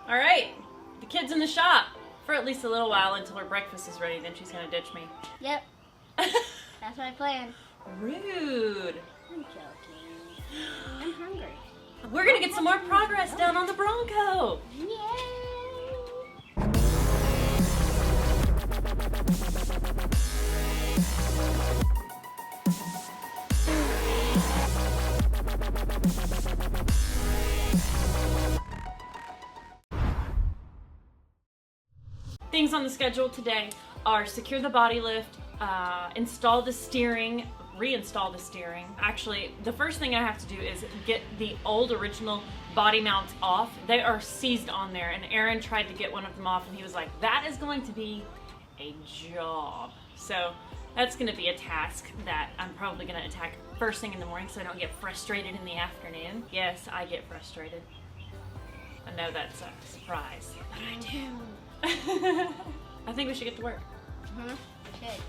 All right, the kid's in the shop for at least a little while until her breakfast is ready. Then she's gonna ditch me. Yep. That's my plan. Rude. I'm joking. I'm hungry. We're gonna get some more progress done on the Bronco. Yay! Things on the schedule today are secure the body lift, install the steering, reinstall the steering. Actually, the first thing I have to do is get the old original body mounts off. They are seized on there, and Aaron tried to get one of them off, and he was like, that is going to be a job. So that's going to be a task that I'm probably going to attack first thing in the morning so I don't get frustrated in the afternoon. Yes, I get frustrated. I know that's a surprise, but I do. I think we should get to work. Okay.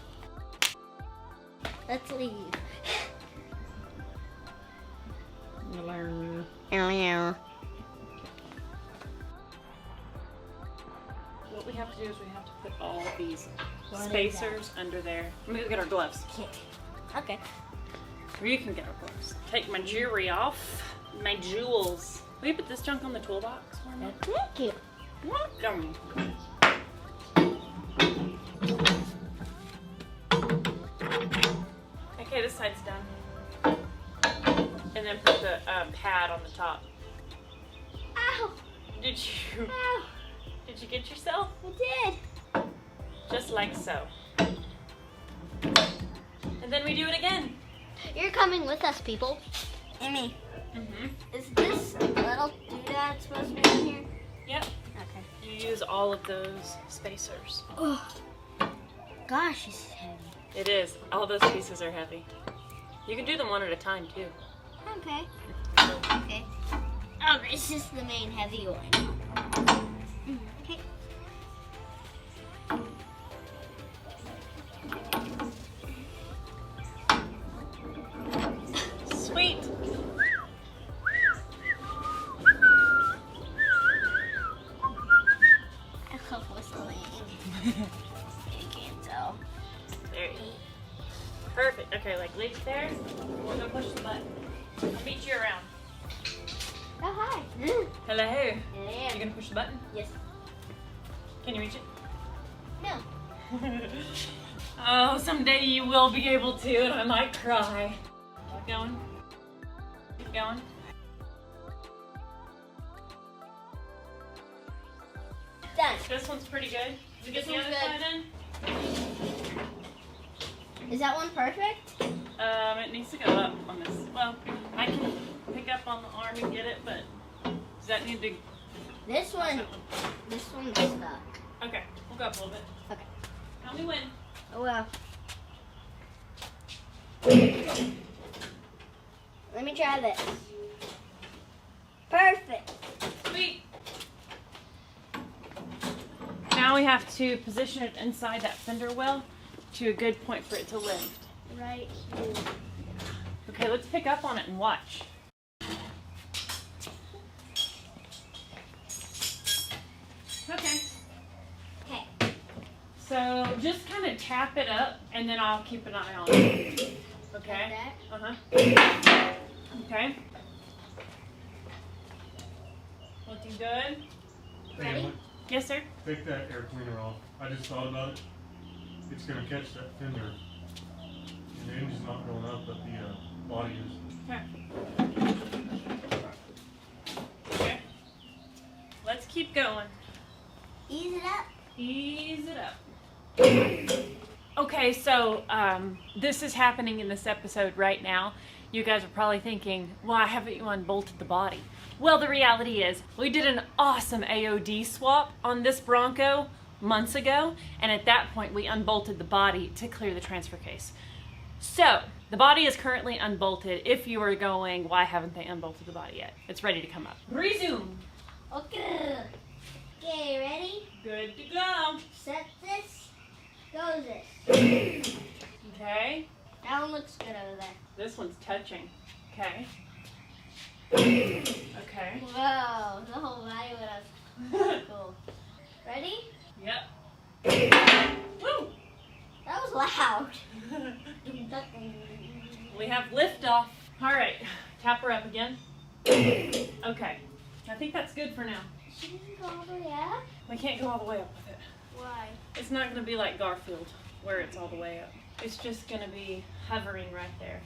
Let's leave. What we have to do is we have to put all these spacers under there. Let me go get our gloves. Okay. Or you can get our gloves. Take my jewelry off. My jewels. Will you put this junk on the toolbox for me? Thank you. Welcome. Okay, this side's done. And then put the pad on the top. Ow! Did you? Ow! Did you get yourself? I did. Just like so. And then we do it again. You're coming with us, people. Amy. Is this little doodad supposed to be in here? Yep. Okay. You use all of those spacers. Oh. Gosh, this is heavy. It is. All those pieces are heavy. You can do them one at a time too. Okay. Okay. Oh, this is the main heavy one. Okay. Sweet. I love whistling. You can't tell. There you go. Perfect. Okay, like leave it there. We're gonna push the button. I'll meet you around. Oh, hi. Hello. Yeah. You gonna push the button? Yes. Can you reach it? No. Oh, someday you will be able to, and I might cry. Keep going. Keep going. Done. This one's pretty good. Did you get This the one's other side in? Is that one perfect? It needs to go up on this. Well, I can pick up on the arm and get it, but does that need to? This one's stuck. Okay, we'll go up a little bit. Okay. Help me win. Oh well. Let me try this. Perfect. Sweet. Now we have to position it inside that fender well to a good point for it to lift. Right here. Okay, let's pick up on it and watch. Okay. Okay. So just kind of tap it up and then I'll keep an eye on it. Okay? Like Uh-huh. Okay. Looking good? Ready? Yes, sir? Take that air cleaner off. I just thought about it. It's going to catch that fender. And the engine's not going up, but the body is. Okay. Okay. Let's keep going. Ease it up. Ease it up. Okay, so this is happening in this episode right now. You guys are probably thinking, why haven't you unbolted the body? Well, the reality is we did an awesome AOD swap on this Bronco months ago, and at that point we unbolted the body to clear the transfer case. So the body is currently unbolted. If you are going, why haven't they unbolted the body yet? It's ready to come up. Resume. Okay. Okay, ready? Good to go. Set this. Go this. Okay. That one looks good over there. This one's touching. Okay. Okay. Whoa. Tap her up again. Okay. I think that's good for now. She didn't go all the way up? We can't go all the way up with it. Why? It's not going to be like Garfield, where it's all the way up. It's just going to be hovering right there.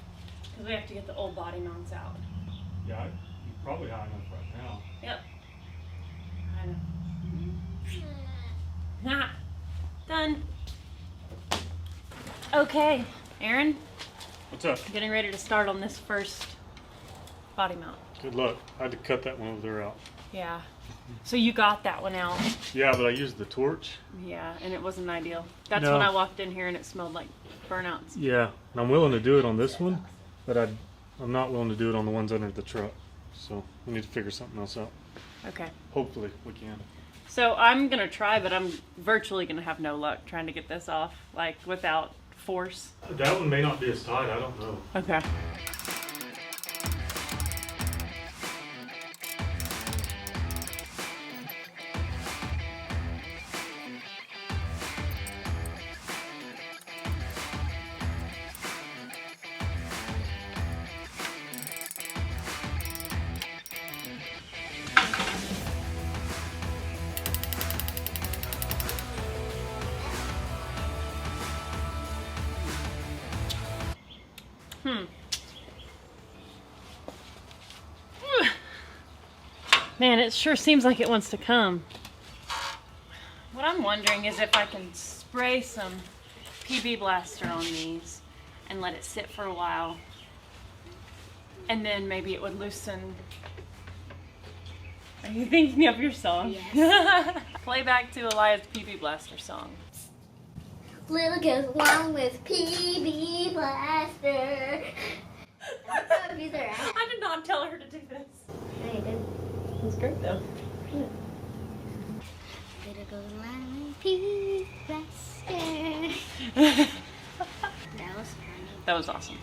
Because we have to get the old body mounts out. Yeah, you're probably high enough right now. Yep. I know. Nah. Done. Okay. Aaron, What's up? getting ready to start on this first body mount. Good luck. I had to cut that one over there out. Yeah. So you got that one out. Yeah, but I used the torch. Yeah, and it wasn't ideal. That's No. when I walked in here and it smelled like burnouts. Yeah, and I'm willing to do it on this one, but I'm not willing to do it on the ones under the truck. So we need to figure something else out. Okay. Hopefully we can. So I'm going to try, but I'm virtually going to have no luck trying to get this off, like without force. That one may not be as tight. I don't know. Okay. Man, it sure seems like it wants to come. What I'm wondering is if I can spray some PB Blaster on these and let it sit for a while. And then maybe it would loosen. Are you thinking of your song? Yes. Play back to Elias' PB Blaster song. Little goes along with PB Blaster. I did not tell her to do this. No, you didn't. It was great though. Little goes along with PB Blaster. That was funny. That was awesome.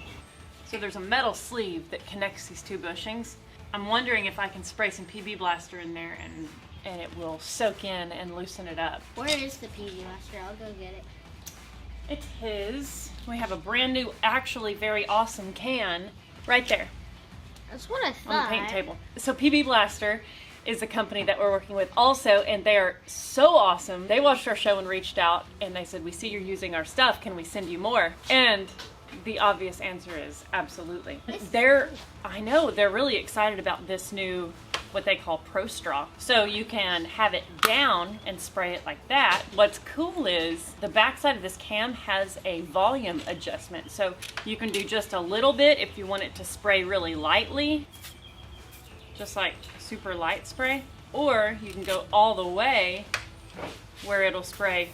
So there's a metal sleeve that connects these two bushings. I'm wondering if I can spray some PB Blaster in there and it will soak in and loosen it up. Where is the PB Blaster? I'll go get it. It's his. We have a brand new, actually very awesome can right there That's what I on thought. the paint table. So PB Blaster is a company that we're working with also, and they are so awesome. They watched our show and reached out and they said, we see you're using our stuff. Can we send you more? And the obvious answer is absolutely. I know, they're really excited about this new, what they call ProStraw. So you can have it down and spray it like that. What's cool is the backside of this can has a volume adjustment. So you can do just a little bit if you want it to spray really lightly, just like super light spray, or you can go all the way where it'll spray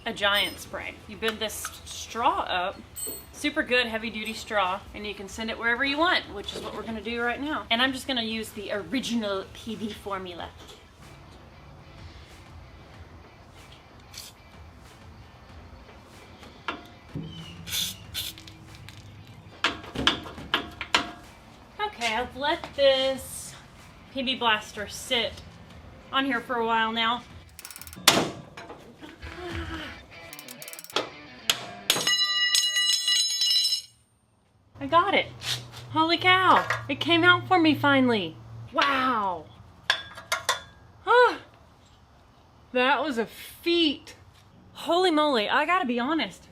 a giant spray. You bend this straw up, super good heavy duty straw, and you can send it wherever you want, which is what we're gonna do right now. And I'm just gonna use the original PB formula. Okay, I've let this PB Blaster sit on here for a while now. I got it. Holy cow. It came out for me finally. Wow. Ah, that was a feat. Holy moly, I gotta be honest.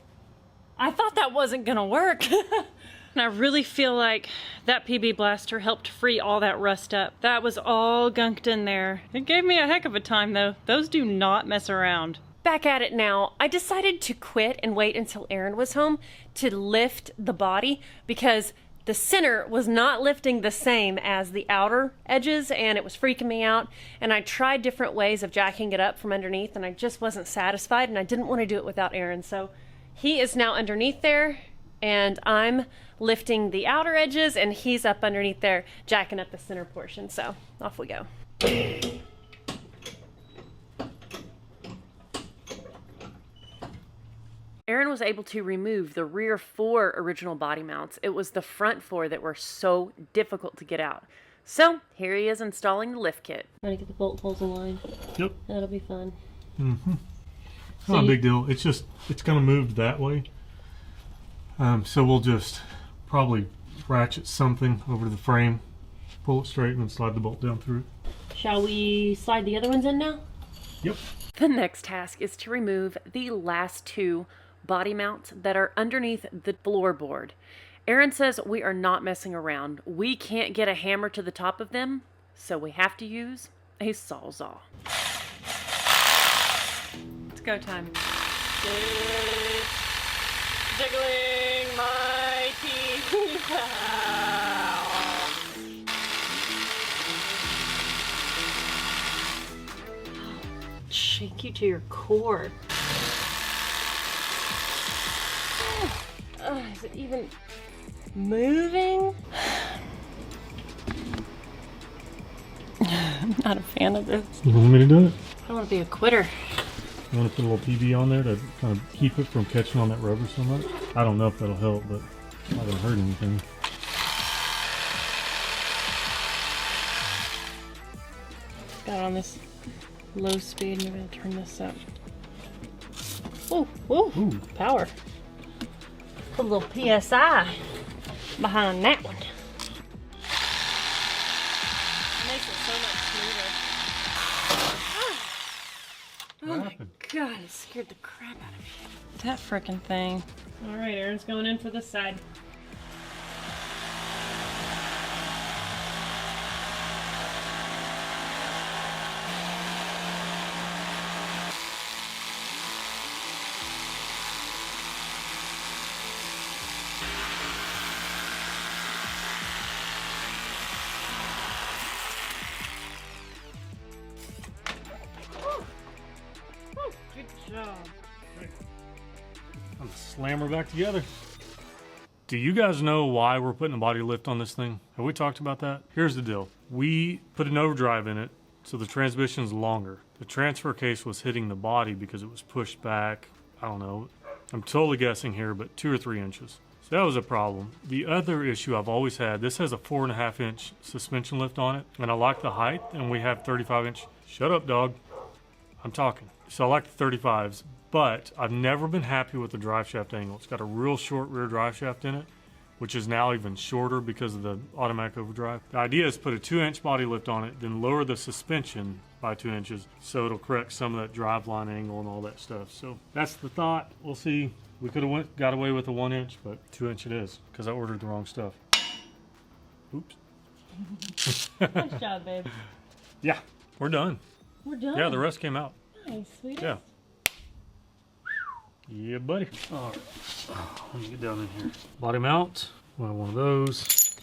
I thought that wasn't gonna work. And I really feel like that PB Blaster helped free all that rust up. That was all gunked in there. It gave me a heck of a time though. Those do not mess around. Back at it now. I decided to quit and wait until Aaron was home to lift the body because the center was not lifting the same as the outer edges and it was freaking me out. And I tried different ways of jacking it up from underneath and I just wasn't satisfied and I didn't want to do it without Aaron. So he is now underneath there and I'm lifting the outer edges and he's up underneath there jacking up the center portion. So off we go. Aaron was able to remove the rear 4 original body mounts. It was the front 4 that were so difficult to get out. So here he is installing the lift kit. Trying to get the bolt holes in line. Yep. That'll be fun. Mm-hmm. It's not a big deal. It's just, it's going to move that way. So we'll just probably ratchet something over the frame pull it straight and then slide the bolt down through it. Shall we slide the other ones in now? Yep. The next task is to remove the last two body mounts that are underneath the floorboard. Aaron says we are not messing around. We can't get a hammer to the top of them, so we have to use a sawzall. It's go time. Jiggling my teeth. Shake you to your core. Is it even moving? I'm not a fan of this. You want me to do it? I don't want to be a quitter. You want to put a little PV on there to kind of keep it from catching on that rubber so much? I don't know if that'll help, but it's not going to hurt anything. Got it on this low speed and I'm going to turn this up. Ooh, ooh, Ooh. Power. Put a little PSI behind that one. Makes it so much smoother. Oh my god, it scared the crap out of me. That frickin' thing. Alright, Aaron's going in for this side. Good job. I'm gonna slam her back together. Do you guys know why we're putting a body lift on this thing? Have we talked about that? Here's the deal. We put an overdrive in it, so the transmission's longer. The transfer case was hitting the body because it was pushed back, I don't know, I'm totally guessing here, but 2 or 3 inches. So that was a problem. The other issue I've always had, this has a 4.5 inch suspension lift on it, and I like the height, and we have 35 inch. Shut up, dog. I'm talking. So I like the 35s, but I've never been happy with the drive shaft angle. It's got a real short rear drive shaft in it, which is now even shorter because of the automatic overdrive. The idea is put a 2-inch body lift on it, then lower the suspension by 2 inches so it'll correct some of that driveline angle and all that stuff. So that's the thought. We'll see. We could have got away with a 1 inch, but 2 inch it is because I ordered the wrong stuff. Oops. Nice job, babe. Yeah, we're done. We're done. Yeah, the rest came out. Nice, sweetie. Yeah. Yeah, buddy. All right. Let me get down in here. Body mount. We'll have one of those.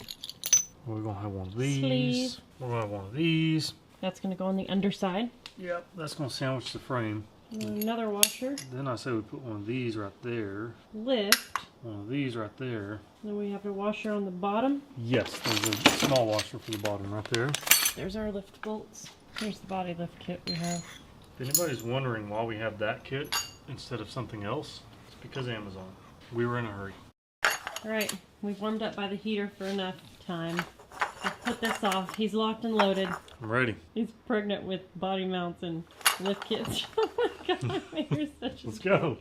We're going to have one of these. Sleeve. We're going to have one of these. That's going to go on the underside. Yep, that's going to sandwich the frame. Another washer. Then I say we put one of these right there. Lift. One of these right there. Then we have a washer on the bottom. Yes, there's a small washer for the bottom right there. There's our lift bolts. Here's the body lift kit we have. If anybody's wondering why we have that kit instead of something else, it's because Amazon. We were in a hurry. Alright, we've warmed up by the heater for enough time. Let's put this off. He's locked and loaded. I'm ready. He's pregnant with body mounts and lift kits. Oh my god, you're such a Let's go.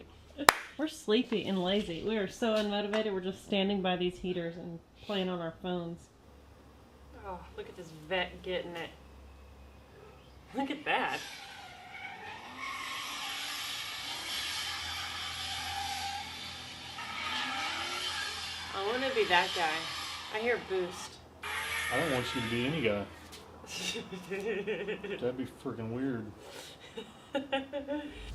We're sleepy and lazy. We are so unmotivated. We're just standing by these heaters and playing on our phones. Oh, look at this vet getting it. Look at that. I want to be that guy. I hear boost. I don't want you to be any guy. That'd be freaking weird.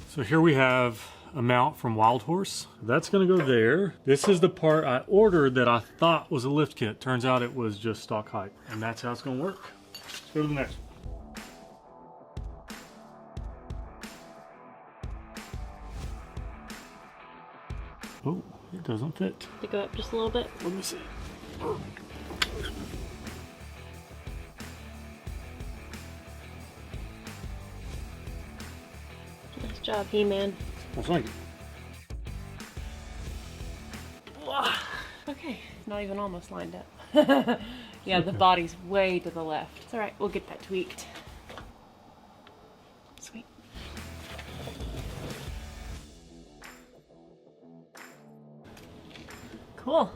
So here we have a mount from Wild Horse. That's gonna go there. This is the part I ordered that I thought was a lift kit. Turns out it was just stock height. And that's how it's gonna work. Let's go to the next one. Oh, it doesn't fit. To go up just a little bit. Let me see. Nice job, He-Man. Well, thank you. Okay, not even almost lined up. Yeah, the body's way to the left. It's alright, we'll get that tweaked. Sweet. Cool.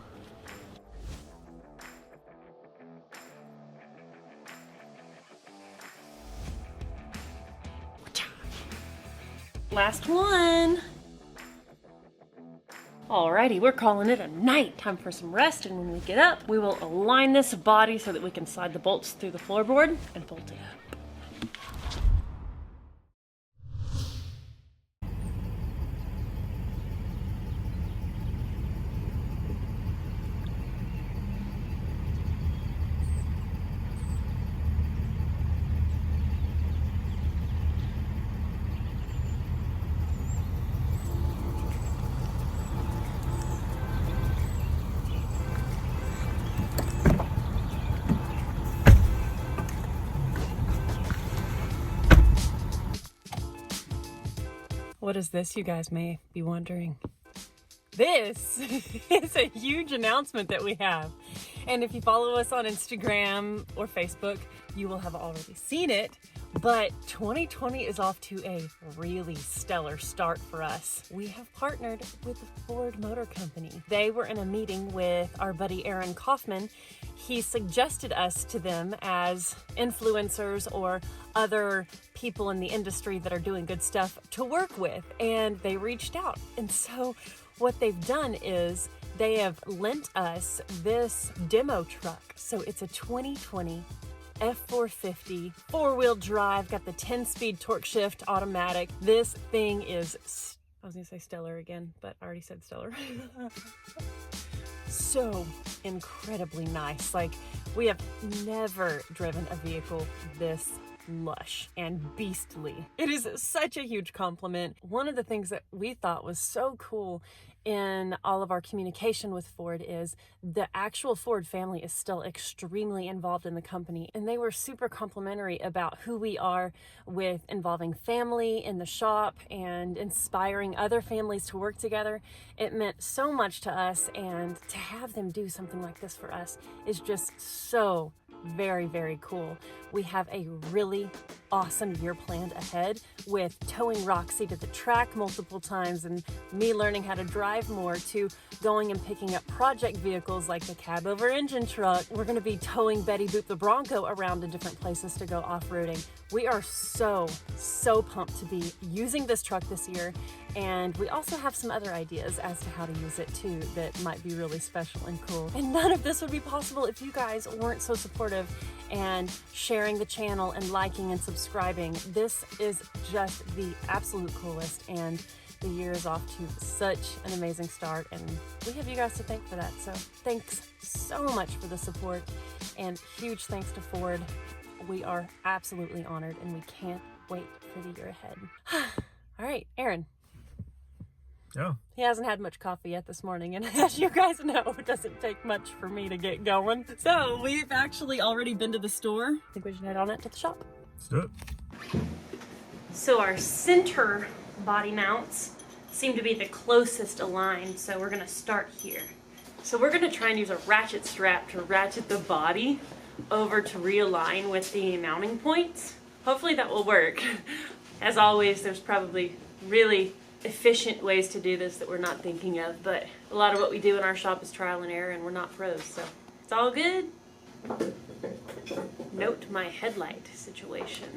last one. Alrighty, we're calling it a night. Time for some rest, and when we get up, we will align this body so that we can slide the bolts through the floorboard and bolt it up. What is this, you guys may be wondering? This is a huge announcement that we have. And if you follow us on Instagram or Facebook, you will have already seen it. But 2020 is off to a really stellar start for us. We have partnered with the Ford Motor Company. They were in a meeting with our buddy Aaron Kaufman. He suggested us to them as influencers or other people in the industry that are doing good stuff to work with, and they reached out. And so what they've done is they have lent us this demo truck. So it's a 2020 F450 four-wheel drive, got the 10-speed torque shift automatic. This thing is, I was gonna say stellar again, but I already said stellar. So incredibly nice. Like, we have never driven a vehicle this lush and beastly. It is such a huge compliment. One of the things that we thought was so cool in all of our communication with Ford is the actual Ford family is still extremely involved in the company, and they were super complimentary about who we are with involving family in the shop and inspiring other families to work together. It meant so much to us, and to have them do something like this for us is just so very, very cool. We have a really awesome year planned ahead with towing Roxy to the track multiple times and me learning how to drive more, to going and picking up project vehicles like the cab over engine truck. We're going to be towing Betty Boop the Bronco around to different places to go off-roading. We are so pumped to be using this truck this year, and we also have some other ideas as to how to use it too that might be really special and cool. And none of this would be possible if you guys weren't so supportive and sharing the channel and liking and subscribing. This is just the absolute coolest, and the year is off to such an amazing start, and we have you guys to thank for that. So thanks so much for the support, and huge thanks to Ford. We are absolutely honored, and we can't wait for the year ahead. All right, Aaron. Yeah. He hasn't had much coffee yet this morning, and as you guys know, it doesn't take much for me to get going. So we've actually already been to the store. I think we should head on it to the shop. Let's do it. So our center body mounts seem to be the closest aligned, so we're gonna start here. So we're gonna try and use a ratchet strap to ratchet the body over to realign with the mounting points. Hopefully that will work. As always, there's probably really efficient ways to do this that we're not thinking of, but a lot of what we do in our shop is trial and error, and we're not pros, so it's all good. Note my headlight situation.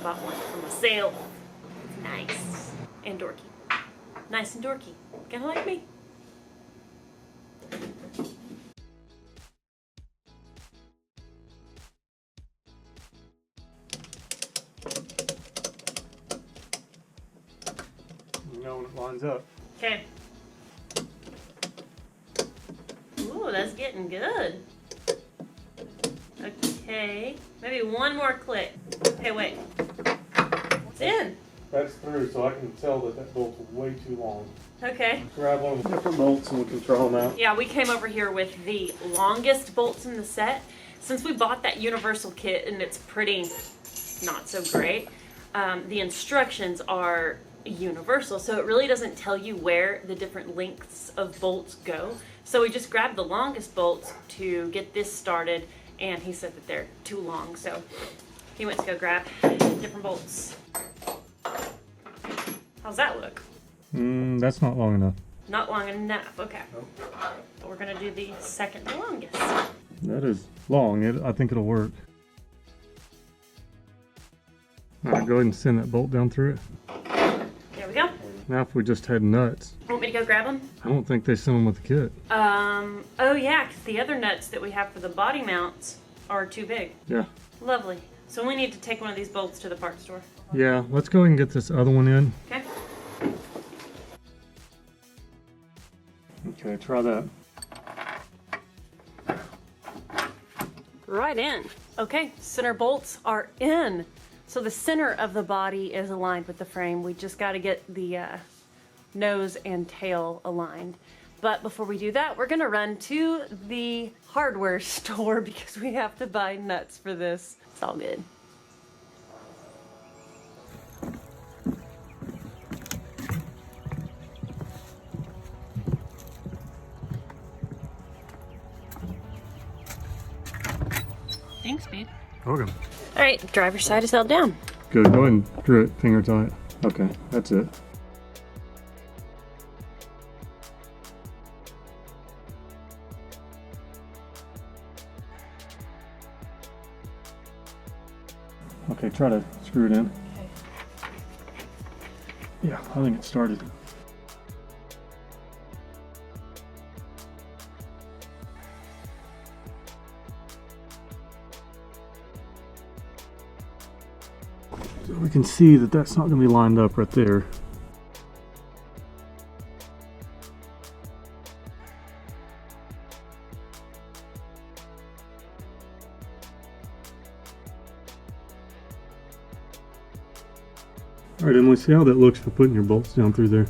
Bought one from a sale. It's nice and dorky. Nice and dorky. Kinda like me. You know when it lines up. Okay. Ooh, that's getting good. Okay, maybe one more click. Okay, wait. It's in. That's through, so I can tell that that bolt's way too long. Okay. Grab one of the different bolts and we can throw them out. Yeah, we came over here with the longest bolts in the set. Since we bought that universal kit and it's pretty not so great, the instructions are universal, so it really doesn't tell you where the different lengths of bolts go. So we just grabbed the longest bolts to get this started, and he said that they're too long, so he went to go grab different bolts. How's that look? That's not long enough. Not long enough, okay. Nope. But we're gonna do the second longest. That is long. I think it'll work. All right, go ahead and send that bolt down through it. There we go. Now if we just had nuts. Want me to go grab them? I don't think they send them with the kit. Oh yeah, because the other nuts that we have for the body mounts are too big. Yeah. Lovely. So we need to take one of these bolts to the parts store. Yeah, let's go ahead and get this other one in. Okay. Okay, try that. Right in. Okay, center bolts are in. So the center of the body is aligned with the frame. We just got to get the nose and tail aligned. But before we do that, we're gonna run to the hardware store because we have to buy nuts for this. It's all good. Thanks, babe. Okay. All right, driver's side is held down. Good, go ahead and screw it, finger tight. Okay, that's it. Okay, try to screw it in. Okay. Yeah, I think it started. So we can see that that's not going to be lined up right there. All right, Emily, see how that looks for putting your bolts down through there.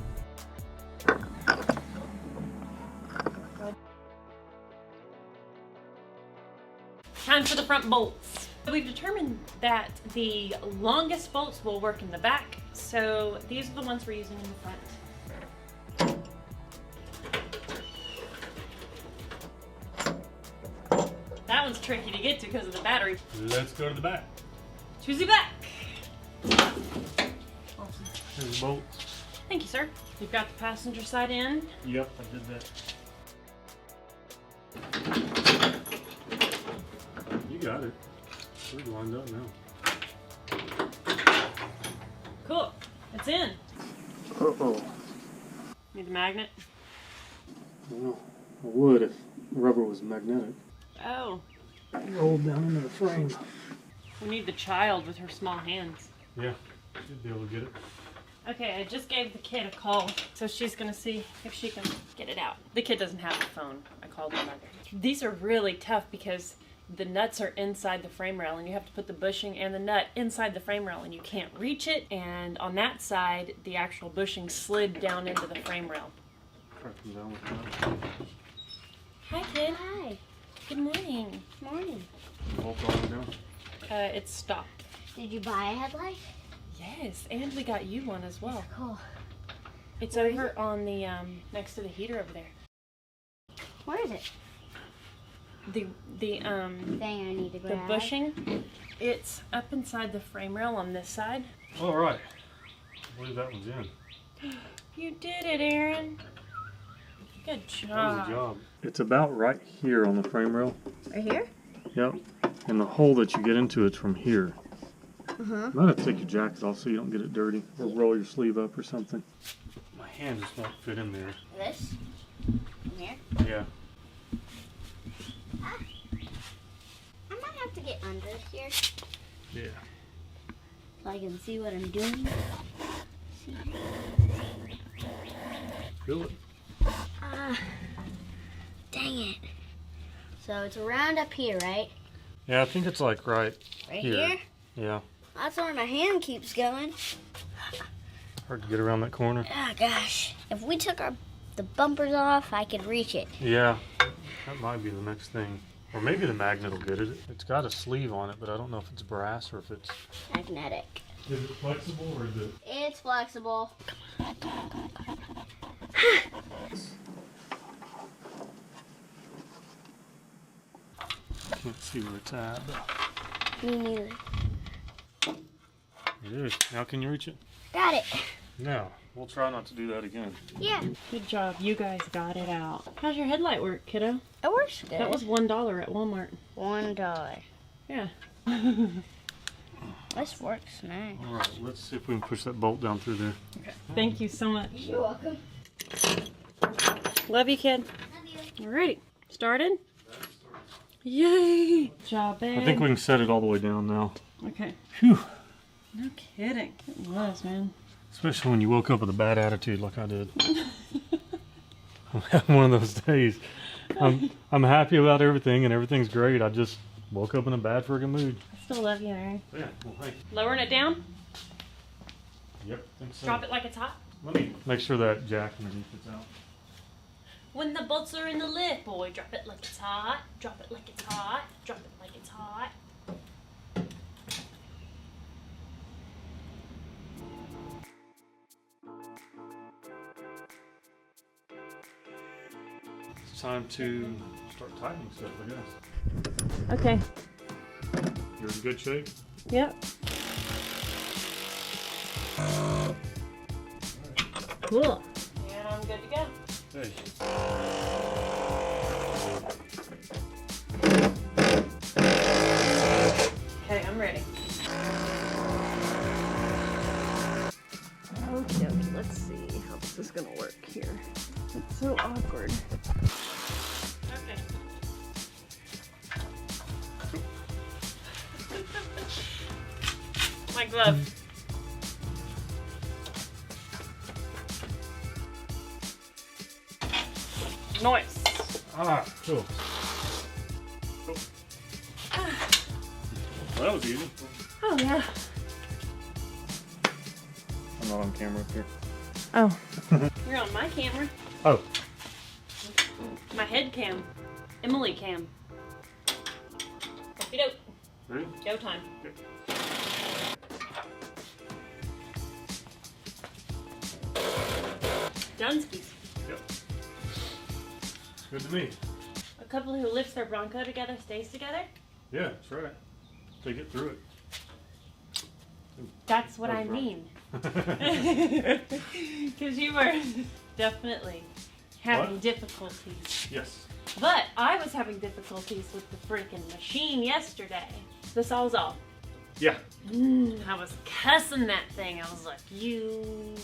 Time for the front bolts. We've determined that the longest bolts will work in the back, so these are the ones we're using in the front. That one's tricky to get to because of the battery. Let's go to the back. Choose the back. Awesome. Here's the bolts. Thank you, sir. We've got the passenger side in. Yep, I did that. You got it. We're lined up now. Cool. It's in. Uh-oh. Need the magnet? Well, I would if rubber was magnetic. Oh. Rolled down into the frame. We need the child with her small hands. Yeah, should be able to get it. Okay, I just gave the kid a call, so she's gonna see if she can get it out. The kid doesn't have a phone. I called her back. These are really tough because the nuts are inside the frame rail and you have to put the bushing and the nut inside the frame rail and you can't reach it. And on that side, the actual bushing slid down into the frame rail. Down with that. Hi, kid. Hi. Good morning. Morning. Bolt all the way down. It's stopped. Did you buy a headlight? Yes, and we got you one as well. Cool. It's over on the next to the heater over there. Where is it? The Thing I need to the grab. bushing, it's up inside the frame rail on this side. All right. I believe that one's in. You did it, Aaron. Good That was a job. job. It's about right here on the frame rail. Right here? Yep. And the hole that you get into it's from here. Uh-huh. You might have to take your jacket off so you don't get it dirty, or roll your sleeve up or something. My hand just won't fit in there. This? From here? Yeah. I might have to get under here Yeah. so I can see what I'm doing. Feel it. Dang it. So it's around up here, right? Yeah, I think it's like right Here? Yeah. That's where my hand keeps going. Hard to get around that corner. Oh gosh. If we took the bumpers off, I could reach it. Yeah. That might be the next thing. Or maybe the magnet will get it. It's got a sleeve on it, but I don't know if it's brass or if it's... Magnetic. Is it flexible or is it... It's flexible. Can't see where it's at, but... Me neither. It is. Now can you reach it? Got it. No. We'll try not to do that again. Yeah. Good job. You guys got it out. How's your headlight work, kiddo? It works good. That was $1 at Walmart. $1. Yeah. This works nice. All right, let's see if we can push that bolt down through there. Okay. Thank you so much. You're welcome. Love you, kid. Love you. Alrighty. Started? Yay! Good job, babe. I think we can set it all the way down now. Okay. Phew. No kidding. It was, man. Especially when you woke up with a bad attitude like I did. I'm having one of those days. I'm happy about everything and everything's great. I just woke up in a bad friggin' mood. I still love you, Aaron. Yeah, well, hey. Lowering it down. Yep, I think so. Drop it like it's hot. Let me make sure that jack underneath is out. When the bolts are in the lip, boy, drop it like it's hot. Drop it like it's hot. Drop it like it's hot. It's time to start tightening stuff, I guess. Okay. You're in good shape? Yep. Cool. And I'm good to go. Hey. Okay, I'm ready. Okay, let's see how this is gonna work here. It's so awkward. Okay. My glove. Nice. Ah, cool. Well, that was easy. Oh yeah. I'm not on camera up here. Oh. You're on my camera. Oh. My head cam. Emily cam. Okey doke. Ready? Go time. Okay. Dunskies. Yep. Good to me. A couple who lifts their Bronco together stays together. Yeah, that's right. They get through it. That's what I That's right. mean. Because you were definitely having What? difficulties. Yes. But I was having difficulties with the freaking machine yesterday. The Sawzall. Yeah. I was cussing that thing. I was like, you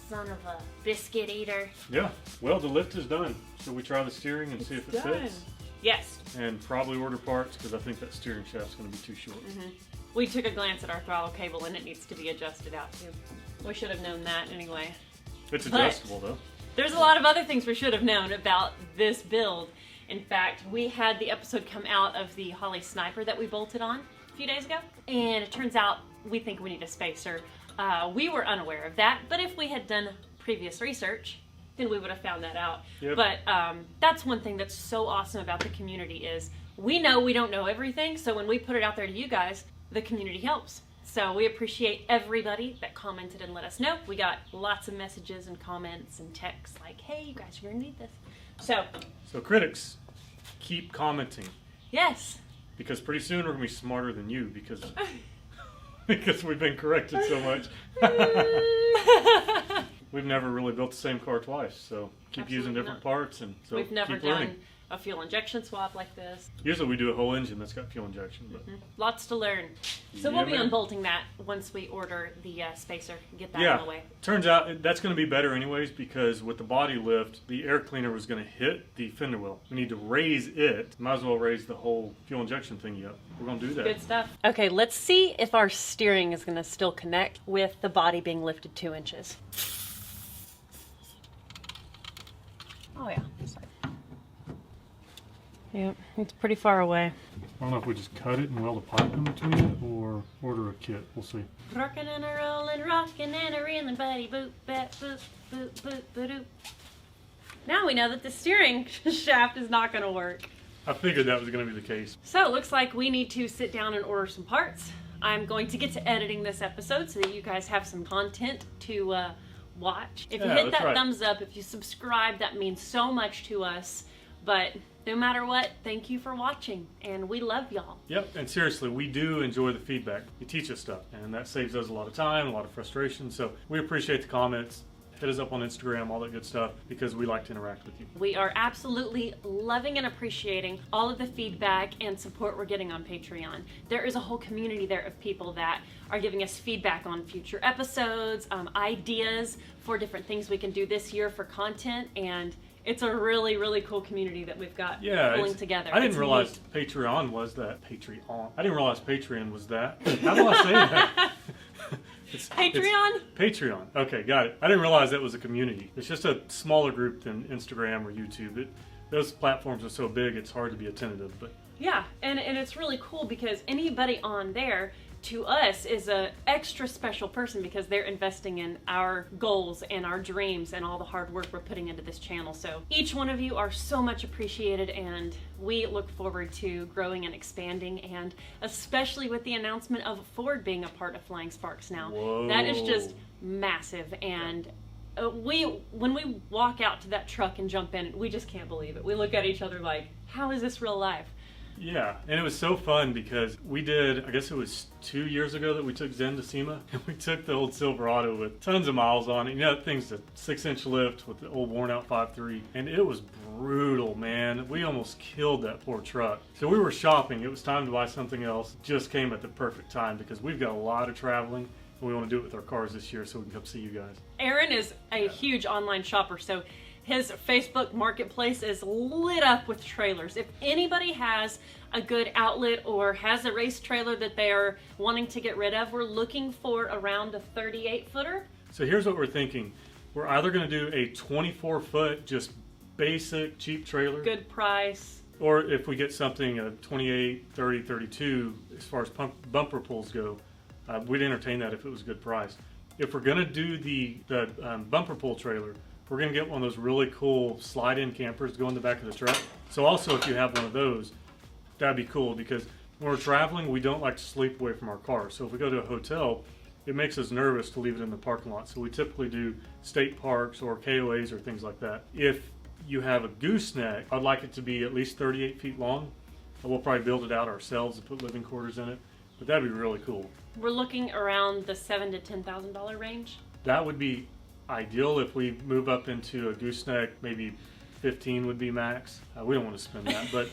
son of a biscuit eater. Yeah. Well, the lift is done. So we try the steering and see if it Done. fits. Yes. And probably order parts because I think that steering shaft's going to be too short. We took a glance at our throttle cable and it needs to be adjusted out too. We should have known that anyway. It's But- adjustable though. There's a lot of other things we should have known about this build. In fact, we had the episode come out of the Holly Sniper that we bolted on a few days ago. And it turns out we think we need a spacer. We were unaware of that, but if we had done previous research, then we would have found that out. Yep. But that's one thing that's so awesome about the community is we know we don't know everything, so when we put it out there to you guys, the community helps. So we appreciate everybody that commented and let us know. We got lots of messages and comments and texts like, hey, you guys are going to need this. So critics, keep commenting Yes. because pretty soon we're going to be smarter than you because because we've been corrected so much. We've never really built the same car twice, so keep using Absolutely different not. parts and so We've never keep done learning. a fuel injection swap like this. Usually we do a whole engine that's got fuel injection, but Lots to learn. So Yeah, we'll be man. unbolting that once we order the spacer. Get that yeah, out of the way. turns out that's going to be better anyways because with the body lift, the air cleaner was going to hit the fender well. We need to raise it. Might as well raise the whole fuel injection thingy up. We're going to do that. Good stuff. Okay, let's see if our steering is going to still connect with the body being lifted 2 inches. Oh yeah. Yep, it's pretty far away. I don't know if we just cut it and weld a pipe in between it or order a kit. We'll see. Rockin' and a rollin', rockin' and a reelin', buddy boop, bat boop, boop, boop, boop. Now we know that the steering shaft is not going to work. I figured that was going to be the case. So it looks like we need to sit down and order some parts. I'm going to get to editing this episode so that you guys have some content to watch. If you Yeah, hit that's that right. thumbs up, if you subscribe, that means so much to us. But no matter what, thank you for watching, and we love y'all. Yep, and seriously, we do enjoy the feedback. You teach us stuff, and that saves us a lot of time, a lot of frustration. So we appreciate the comments. hit us up on Instagram, all that good stuff, because we like to interact with you. We are absolutely loving and appreciating all of the feedback and support we're getting on Patreon. There is a whole community there of people that are giving us feedback on future episodes, ideas for different things we can do this year for content, and it's a really, really cool community that we've got pulling together. I didn't realize Patreon was that. Patreon. I didn't realize Patreon was that. How do I say that? Patreon? It's Patreon. Okay, got it. I didn't realize that was a community. It's just a smaller group than Instagram or YouTube. Those platforms are so big, it's hard to be attentive. But yeah, and it's really cool because anybody on there, to us, is a extra special person because they're investing in our goals and our dreams and all the hard work we're putting into this channel. So each one of you are so much appreciated, and we look forward to growing and expanding, and especially with the announcement of Ford being a part of Flying Sparks now. Whoa. That is just massive, and when we walk out to that truck and jump in, we just can't believe it. We look at each other like, how is this real life? yeah, and it was so fun because we did, I guess it was 2 years ago that we took Zen to SEMA, and we took the old Silverado with tons of miles on it. You know, that thing's a 6-inch lift with the old worn out 5.3, and it was brutal, man. We almost killed that poor truck. So we were shopping. It was time to buy something else. Just came at the perfect time because we've got a lot of traveling, and we want to do it with our cars this year so we can come see you guys. Aaron is a huge online shopper, so his Facebook marketplace is lit up with trailers. If anybody has a good outlet or has a race trailer that they are wanting to get rid of, we're looking for around a 38-footer. So here's what we're thinking. We're either going to do a 24-foot, just basic, cheap trailer. Good price. Or if we get something, a 28, 30, 32, as far as bumper pulls go, we'd entertain that if it was a good price. If we're going to do the bumper pull trailer, we're going to get one of those really cool slide-in campers to go in the back of the truck. So also, if you have one of those, that'd be cool, because when we're traveling, we don't like to sleep away from our car. So if we go to a hotel, it makes us nervous to leave it in the parking lot. So we typically do state parks or KOAs or things like that. If you have a gooseneck, I'd like it to be at least 38 feet long. We'll probably build it out ourselves and put living quarters in it, but that'd be really cool. We're looking around the $7,000 to $10,000 range. That would be ideal. If we move up into a gooseneck, maybe 15 would be max. We don't want to spend that, but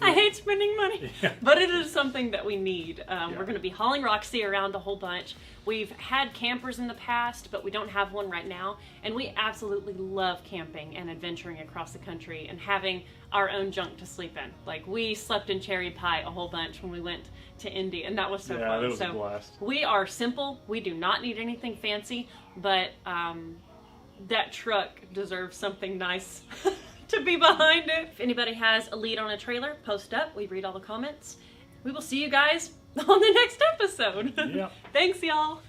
I hate spending money, yeah. but it is something that we need. Yeah. We're going to be hauling Roxy around a whole bunch. We've had campers in the past, but we don't have one right now, and we absolutely love camping and adventuring across the country and having our own junk to sleep in. Like, we slept in cherry pie a whole bunch when we went to Indy, and that was so fun. Yeah, that was so a blast. We are simple. We do not need anything fancy, but that truck deserves something nice to be behind it. If anybody has a lead on a trailer, post up. We read all the comments. We will see you guys on the next episode. Yeah. Thanks, y'all.